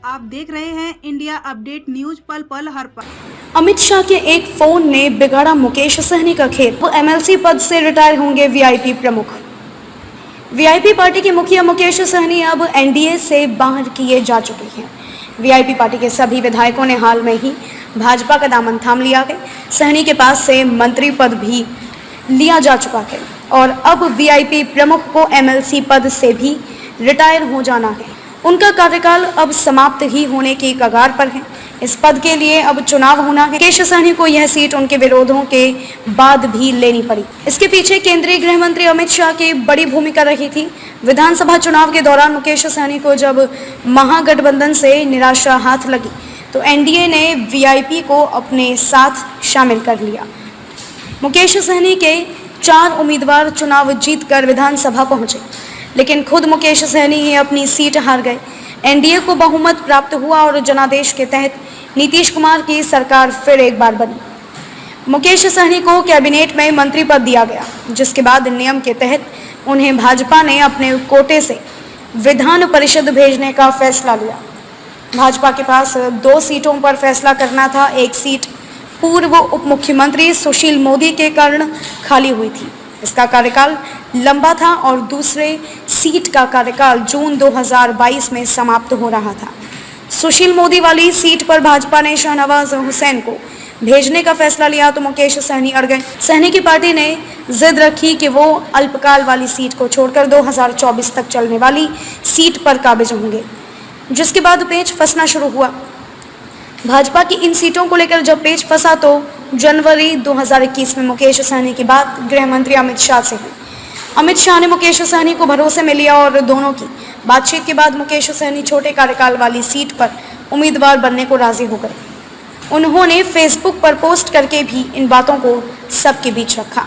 आप देख रहे हैं इंडिया अपडेट न्यूज, पल पल हर पल। अमित शाह के एक फोन ने बिगाड़ा मुकेश सहनी का खेल। वो एमएलसी पद से रिटायर होंगे वीआईपी प्रमुख। वीआईपी पार्टी के मुखिया मुकेश सहनी अब एनडीए से बाहर किए जा चुके हैं। वीआईपी पार्टी के सभी विधायकों ने हाल में ही भाजपा का दामन थाम लिया है। सहनी के पास से मंत्री पद भी लिया जा चुका है और अब वीआईपी प्रमुख को एमएलसी पद से भी रिटायर हो जाना है। उनका कार्यकाल अब समाप्त ही होने की कगार पर है। इस पद के लिए अब चुनाव होना है। मुकेश सहनी को यह सीट उनके विरोधों के बाद भी लेनी पड़ी। इसके पीछे केंद्रीय गृह मंत्री अमित शाह की बड़ी भूमिका रही थी। विधानसभा चुनाव के दौरान मुकेश सहनी को जब महागठबंधन से निराशा हाथ लगी तो एनडीए ने वीआईपी को अपने साथ शामिल कर लिया। मुकेश सहनी के 4 उम्मीदवार चुनाव जीतकर विधानसभा पहुंचे, लेकिन खुद मुकेश सहनी ही अपनी सीट हार गए। एनडीए को बहुमत प्राप्त हुआ और जनादेश के तहत नीतीश कुमार की सरकार फिर एक बार बनी। मुकेश सहनी को कैबिनेट में मंत्री पद दिया गया, जिसके बाद नियम के तहत उन्हें भाजपा ने अपने कोटे से विधान परिषद भेजने का फैसला लिया। भाजपा के पास 2 सीटों पर फैसला करना था। एक सीट पूर्व उप मुख्यमंत्री सुशील मोदी के कारण खाली हुई थी, इसका कार्यकाल लंबा था, और दूसरे सीट का कार्यकाल जून 2022 में समाप्त हो रहा था। सुशील मोदी वाली सीट पर भाजपा ने शाहनवाज हुसैन को भेजने का फैसला लिया तो मुकेश सहनी अड़ गए। सहनी की पार्टी ने जिद रखी कि वो अल्पकाल वाली सीट को छोड़कर 2024 तक चलने वाली सीट पर काबिज होंगे, जिसके बाद पेच फंसना शुरू हुआ। भाजपा की इन सीटों को लेकर जब पेच फंसा तो जनवरी 2021 में मुकेश सहनी की बात गृह मंत्री अमित शाह से हुई। अमित शाह ने मुकेश सहनी को भरोसे में लिया और दोनों की बातचीत के बाद मुकेश सहनी छोटे कार्यकाल वाली सीट पर उम्मीदवार बनने को राजी हो गए। उन्होंने फेसबुक पर पोस्ट करके भी इन बातों को सबके बीच रखा।